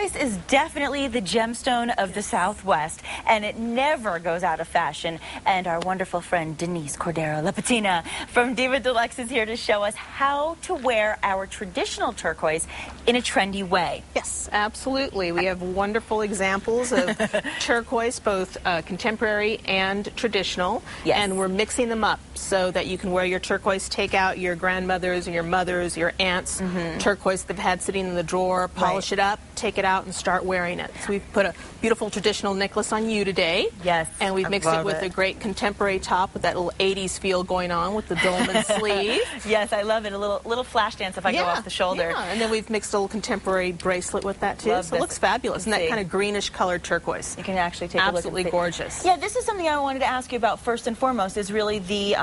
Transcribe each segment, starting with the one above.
Turquoise is definitely the gemstone of the Southwest, and it never goes out of fashion. And our wonderful friend Denise Cordero Lapetina from Diva D'Luxe is here to show us how to wear our traditional turquoise in a trendy way. Yes, absolutely. We have wonderful examples of turquoise, both contemporary and traditional. Yes. And we're mixing them up so that you can wear your turquoise, take out your grandmother's and your mother's, your aunt's turquoise they've had sitting in the drawer, polish it up, take it out, and start wearing it. So we've put a beautiful traditional necklace on you today. Yes, and we've mixed it with a great contemporary top with that little 80s feel going on with the dolman sleeve. Yes, I love it. A little flash dance if I go off the shoulder. Yeah, and then we've mixed a little contemporary bracelet with that too. So it looks fabulous. And that kind of greenish colored turquoise. You can actually take a look. Absolutely gorgeous. Yeah, this is something I wanted to ask you about first and foremost, is really the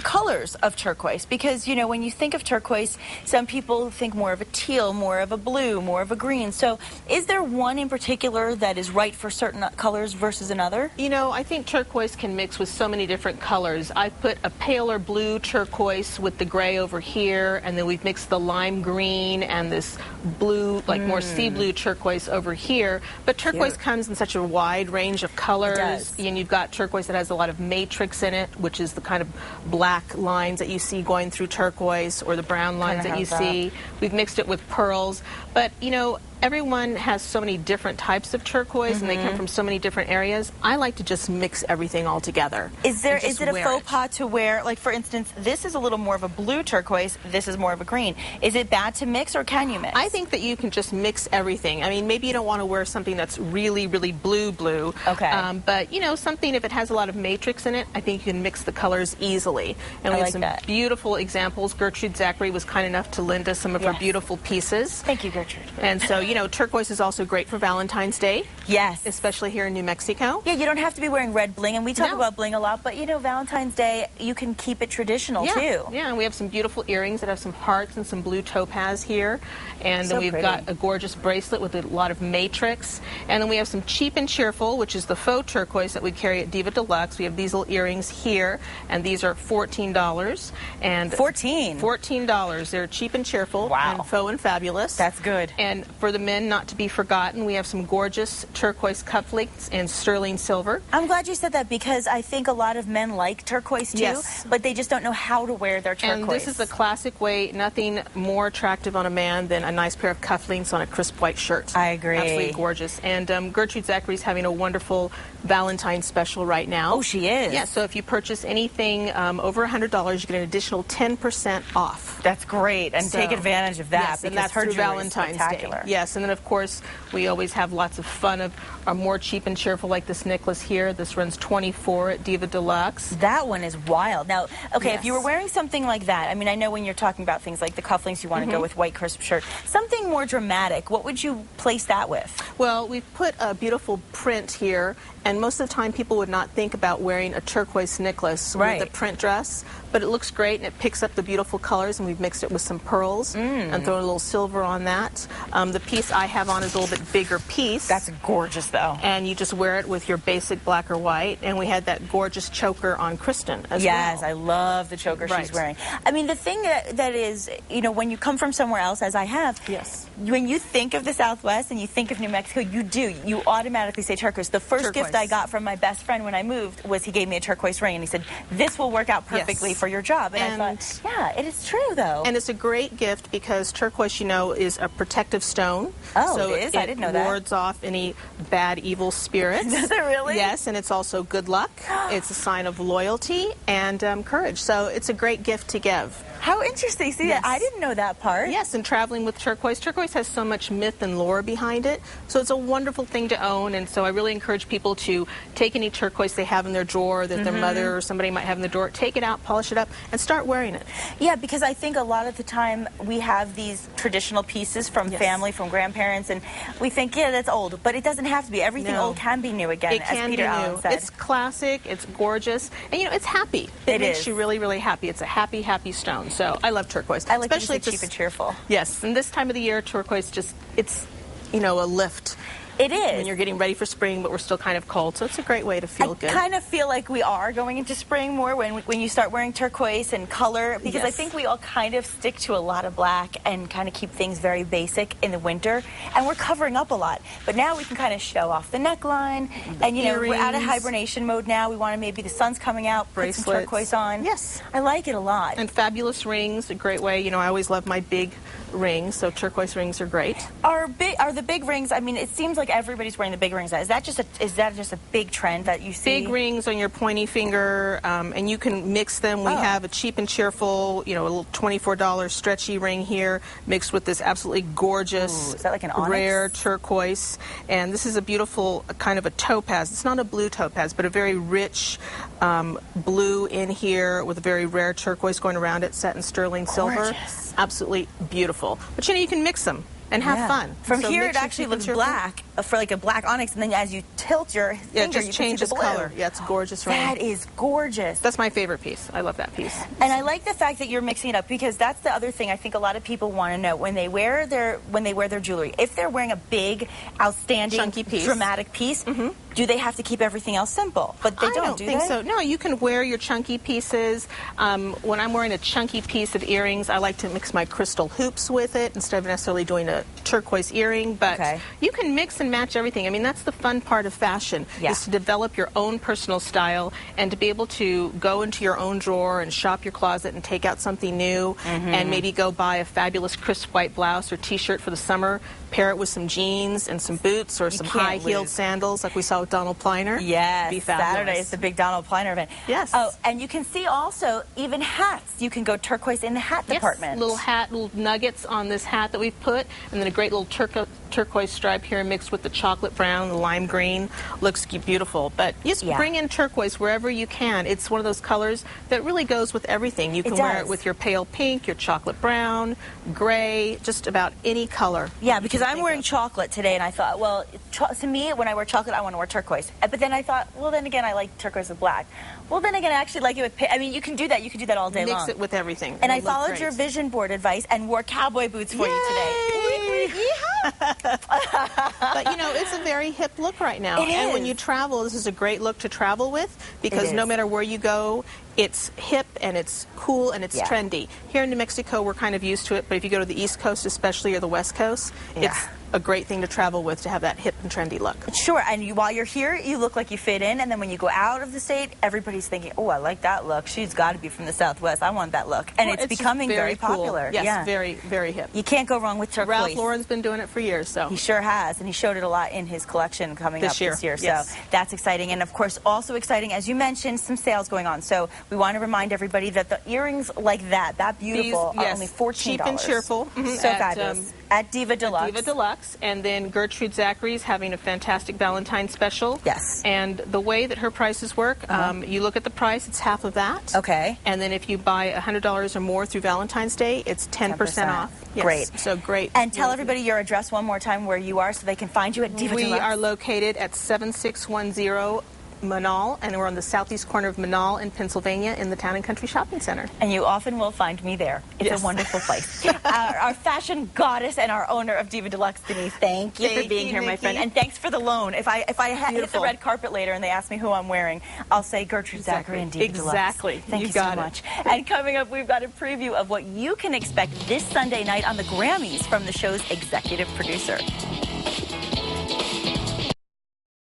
colors of turquoise. Because, you know, when you think of turquoise, some people think more of a teal, more of a blue, more of a green. So is there one in particular that is right for certain colors versus another? You know, I think turquoise can mix with so many different colors. I put a paler blue turquoise with the gray over here, and then we've mixed the lime green and this blue, like more sea blue turquoise over here. But turquoise comes in such a wide range of colors. It does. And you've got turquoise that has a lot of matrix in it, which is the kind of black lines that you see going through turquoise, or the brown lines that you see. We've mixed it with pearls. But, you know, everyone has so many different types of turquoise, and they come from so many different areas. I like to just mix everything all together. Is it a faux pas to wear, like for instance, this is a little more of a blue turquoise, this is more of a green. Is it bad to mix, or can you mix? I think that you can just mix everything. I mean, maybe you don't want to wear something that's really, really blue. Okay. But, you know, something, if it has a lot of matrix in it, I think you can mix the colors easily. And we have some beautiful examples. Gertrude Zachary was kind enough to lend us some of her beautiful pieces. Thank you, Gertrude. And so, you know, turquoise is also great for Valentine's Day. Yes. Especially here in New Mexico. Yeah, you don't have to be wearing red bling, and we talk about bling a lot, but, you know, Valentine's Day, you can keep it traditional, too. Yeah, and we have some beautiful earrings that have some hearts and some blue topaz here. And then we've got a gorgeous bracelet with a lot of matrix. And then we have some cheap and cheerful, which is the faux turquoise that we carry at Diva D'Luxe. We have these little earrings here, and these are $14. And $14. They're cheap and cheerful. Wow. And faux and fabulous. That's good. And for the men, not to be forgotten, we have some gorgeous turquoise cufflinks in sterling silver. I'm glad you said that, because I think a lot of men like turquoise too, but they just don't know how to wear their turquoise. And this is the classic way. Nothing more attractive on a man than a nice pair of cufflinks on a crisp white shirt. I agree. Absolutely gorgeous. And Gertrude Zachary's having a wonderful Valentine's special right now. Oh, she is? Yeah, so if you purchase anything over $100, you get an additional 10% off. That's great, and take advantage of that. Yes, and that's through Valentine's Day. Yes, and then of course we always have lots of fun of our more cheap and cheerful, like this necklace here. This runs $24 at Diva D'Luxe. That one is wild. Now, okay, if you were wearing something like that, I mean, I know when you're talking about things like the cufflinks, you want to go with white crisp shirt. Something more dramatic, what would you place that with? Well, we've put a beautiful print here, and most of the time people would not think about wearing a turquoise necklace with a print dress, but it looks great, and it picks up the beautiful colors, and we've mixed it with some pearls and thrown a little silver on that. The piece I have on is a little bit bigger piece. That's gorgeous, though. And you just wear it with your basic black or white, and we had that gorgeous choker on Kristen as well. Yes, I love the choker she's wearing. I mean, the thing that is, you know, when you come from somewhere else, as I have, when you think of the Southwest and you think of New Mexico, you automatically say turquoise. The first gift I got from my best friend when I moved was he gave me a turquoise ring, and he said, this will work out perfectly for your job. And I thought, yeah, it is true, though. And it's a great gift because turquoise, you know, is a protective stone. Oh, so it is? I didn't know that. It wards off any bad, evil spirits. Does it really? Yes, and it's also good luck. It's a sign of loyalty and courage. So it's a great gift to give. How interesting. See, I didn't know that part. Yes, and traveling with turquoise. Turquoise has so much myth and lore behind it, so it's a wonderful thing to own. And so I really encourage people to take any turquoise they have in their drawer that their mother or somebody might have in the drawer, take it out, polish it up, and start wearing it. Yeah, because I think a lot of the time we have these traditional pieces from family, from grandparents, and we think, yeah, that's old. But it doesn't have to be. Everything old can be new again, it can as Peter Allen said. It's classic, it's gorgeous, and, you know, it's happy. It makes you really, really happy. It's a happy, happy stone. So I love turquoise. I like especially cheap and cheerful. Yes, and this time of the year, turquoise just, it's, you know, a lift. It is. When you're getting ready for spring, but we're still kind of cold, so it's a great way to feel good. I kind of feel like we are going into spring more when you start wearing turquoise and color, because I think we all kind of stick to a lot of black and kind of keep things very basic in the winter, and we're covering up a lot. But now we can kind of show off the neckline, and you know, we're out of hibernation mode now. We want to, maybe the sun's coming out, put some turquoise on. Yes. I like it a lot. And fabulous rings, a great way. You know, I always love my big rings, so turquoise rings are great. Are the big rings, I mean, it seems like everybody's wearing the big rings. Is that just a big trend that you see? Big rings on your pointy finger, and you can mix them. We have a cheap and cheerful, you know, a little $24 stretchy ring here, mixed with this absolutely gorgeous, is that like an onyx? Rare turquoise. And this is a beautiful kind of a topaz. It's not a blue topaz, but a very rich blue in here with a very rare turquoise going around it, set in sterling silver. Absolutely beautiful. But you know, you can mix them and have fun. From here, it actually looks black, for like a black onyx, and then as you tilt your finger, it just changes color. Yeah, it's gorgeous. That is gorgeous. That's my favorite piece. I love that piece. And I like the fact that you're mixing it up, because that's the other thing I think a lot of people want to know when they wear their jewelry. If they're wearing a big, outstanding, chunky piece, dramatic piece, do they have to keep everything else simple? But they don't think so. No, you can wear your chunky pieces. When I'm wearing a chunky piece of earrings, I like to mix my crystal hoops with it instead of necessarily doing a turquoise earring. But you can mix and match everything. I mean, that's the fun part of fashion, is to develop your own personal style and to be able to go into your own drawer and shop your closet and take out something new, and maybe go buy a fabulous crisp white blouse or t-shirt for the summer, pair it with some jeans and some boots or some high-heeled sandals like we saw with Donald Pliner. Yes, be fabulous. Saturday is the big Donald Pliner event. Yes. Oh, and you can see also even hats. You can go turquoise in the hat department. Little hat, little nuggets on this hat that we've put, and then a great little turquoise stripe here mixed with the chocolate brown, the lime green. Looks beautiful. But just bring in turquoise wherever you can. It's one of those colors that really goes with everything. You can wear it with your pale pink, your chocolate brown, gray, just about any color. Yeah, because I'm wearing chocolate today, and I thought, well, to me, when I wear chocolate, I want to wear turquoise. But then I thought, well, then again, I like turquoise with black. Well, then again, I actually like it with pink. I mean, you can do that. You can do that all day long. Mix it with everything. And I followed your vision board advice and wore cowboy boots for you today. But, you know, it's a very hip look right now. And when you travel, this is a great look to travel with, because no matter where you go, it's hip and it's cool and it's trendy. Here in New Mexico, we're kind of used to it, but if you go to the East Coast especially, or the West Coast, it's a great thing to travel with, to have that hip and trendy look. Sure, and while you're here, you look like you fit in, and then when you go out of the state, everybody's thinking, oh, I like that look. She's got to be from the Southwest. I want that look. And it's becoming very popular. Yes, very, very hip. You can't go wrong with turquoise. Ralph Lauren's been doing it for years, so. He sure has, and he showed it a lot in his collection coming up this year. Yes. So that's exciting. And, of course, also exciting, as you mentioned, some sales going on. So we want to remind everybody that the earrings like that beautiful, are only $14. Cheap and cheerful. So fabulous. At Diva D'Luxe. Diva D'Luxe. And then Gertrude Zachary's having a fantastic Valentine's special. Yes. And the way that her prices work, you look at the price, it's half of that. Okay. And then if you buy $100 or more through Valentine's Day, it's 10% off. Yes. Great. So great. And tell everybody your address one more time, where you are, so they can find you at Diva D'Luxe. We are located at 7610 Manal, and we're on the southeast corner of Manal in Pennsylvania in the Town and Country Shopping Center. And you often will find me there. It's a wonderful place. Our fashion goddess and our owner of Diva D'Luxe, Denise, thank you for being here, my friend. And thanks for the loan. If I hit the red carpet later and they ask me who I'm wearing, I'll say Gertrude Zachary and Diva D'Luxe. Exactly. Thank you so much. And coming up, we've got a preview of what you can expect this Sunday night on the Grammys from the show's executive producer.